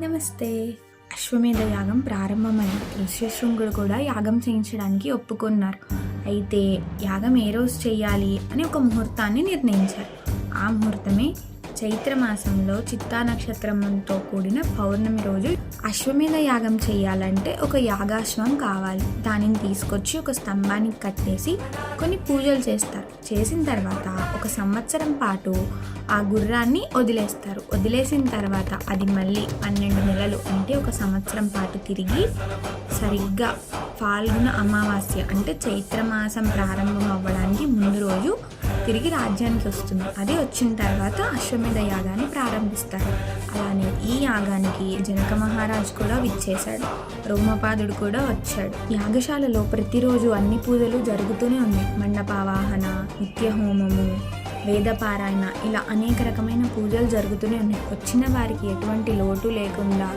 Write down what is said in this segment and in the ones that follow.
నమస్తే. అశ్వమేధ యాగం ప్రారంభమైంది. ఋష్యశృంగుడు కూడా యాగం చేయించడానికి ఒప్పుకున్నారు. అయితే యాగం ఏ రోజు చేయాలి అని ఒక ముహూర్తాన్ని నిర్ణయించారు. ఆ ముహూర్తమే చైత్రమాసంలో చిత్తా నక్షత్రంతో కూడిన పౌర్ణమి రోజు. అశ్వమేధ యాగం చేయాలంటే ఒక యాగాశ్వం కావాలి. దానిని తీసుకొచ్చి ఒక స్తంభానికి కట్టేసి కొన్ని పూజలు చేస్తారు. చేసిన తర్వాత ఒక సంవత్సరం పాటు ఆ గుర్రాన్ని వదిలేస్తారు. వదిలేసిన తర్వాత అది మళ్ళీ 12 నెలలు అంటే ఒక సంవత్సరం పాటు తిరిగి సరిగ్గా ఫాల్గుణ అమావాస్య అంటే చైత్రమాసం ప్రారంభం అవ్వడానికి ముందు రోజు తిరిగి రాజ్యానికి వస్తుంది. అది వచ్చిన తర్వాత అశ్వమేధ యాగాన్ని ప్రారంభిస్తారు. అలానే ఈ యాగానికి జనక మహారాజు కూడా విచ్చేశాడు. రోమపాదుడు కూడా వచ్చాడు. యాగశాలలో ప్రతిరోజు అన్ని పూజలు జరుగుతూనే ఉన్నాయి. మండపావాహన, నిత్య హోమము, వేదపారాయణ, ఇలా అనేక రకమైన పూజలు జరుగుతూనే ఉన్నాయి. వచ్చిన వారికి ఎటువంటి లోటు లేకుండా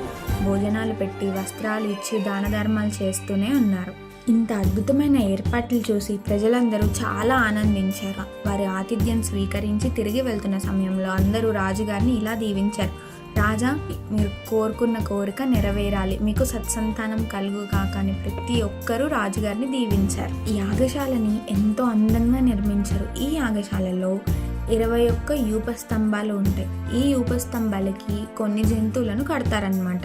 భోజనాలు పెట్టి వస్త్రాలు ఇచ్చి దాన ధర్మాలు చేస్తూనే ఉన్నారు. ఇంత అద్భుతమైన ఏర్పాట్లు చూసి ప్రజలందరూ చాలా ఆనందించారు. వారి ఆతిథ్యం స్వీకరించి తిరిగి వెళ్తున్న సమయంలో అందరూ రాజుగారిని ఇలా దీవించారు. రాజా, మీరు కోరుకున్న కోరిక నెరవేరాలి, మీకు సత్సంతానం కలుగు కాక అని ప్రతి ఒక్కరూ రాజుగారిని దీవించారు. ఈ యాగశాలని ఎంతో అందంగా నిర్మించారు. ఈ యాగశాలలో 21 యూపస్తంభాలు ఉంటాయి. ఈ యూపస్తంభాలకి కొన్ని జంతువులను కడతారనమాట.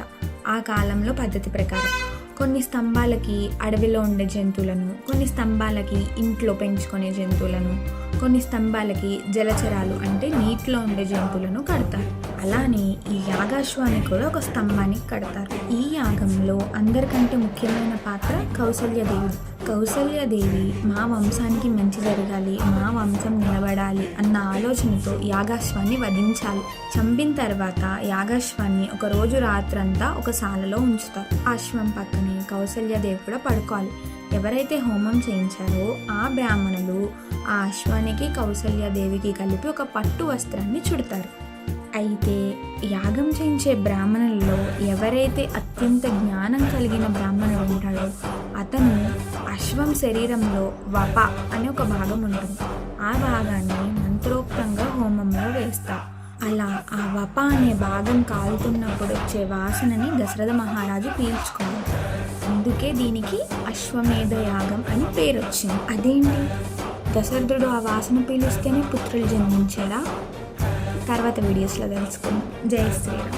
ఆ కాలంలో పద్ధతి ప్రకారం కొన్ని స్తంభాలకి అడవిలో ఉండే జంతువులను, కొన్ని స్తంభాలకి ఇంట్లో పెంచుకునే జంతువులను, కొన్ని స్తంభాలకి జలచరాలు అంటే నీటిలో ఉండే జంతువులను కడతారు. అలానే ఈ యాగాశ్వానికి కూడా ఒక స్తంభానికి కడతారు. ఈ యాగంలో అందరికంటే ముఖ్యమైన పాత్ర కౌసల్యదేవి. కౌసల్యదేవి మా వంశానికి మంచి జరగాలి, మా వంశం నిలబడాలి అన్న ఆలోచనతో యాగాశ్వాన్ని వధించాలి. చంపిన తర్వాత యాగాశ్వాన్ని ఒక రోజు రాత్రంతా ఒక శాలలో ఉంచుతారు. అశ్వం పక్కనే కౌసల్యదేవి కూడా పడుకోవాలి. ఎవరైతే హోమం చేయించారో ఆ బ్రాహ్మణులు ఆ అశ్వానికి కౌసల్యదేవికి కలిపి ఒక పట్టు వస్త్రాన్ని చుడతారు. అయితే యాగం చేయించే బ్రాహ్మణులలో ఎవరైతే అత్యంత జ్ఞానం కలిగిన బ్రాహ్మణుడు ఉంటాడో అతను అశ్వం శరీరంలో వప అనే ఒక భాగం ఉంటుంది. ఆ భాగాన్ని మంత్రోక్తంగా హోమంలో వేస్తారు. అలా ఆ వప అనే భాగం కాలుతున్నప్పుడు వచ్చే వాసనని దశరథ మహారాజు పీల్చుకున్నారు. అందుకే దీనికి అశ్వమేధ యాగం అని పేరు వచ్చింది. అదేంటి, దశరథుడు ఆ వాసన పీలిస్తేనే పుత్రులు జన్మించారా? తర్వాత వీడియోస్లో తెలుసుకుందాం. జై శ్రీరామ్.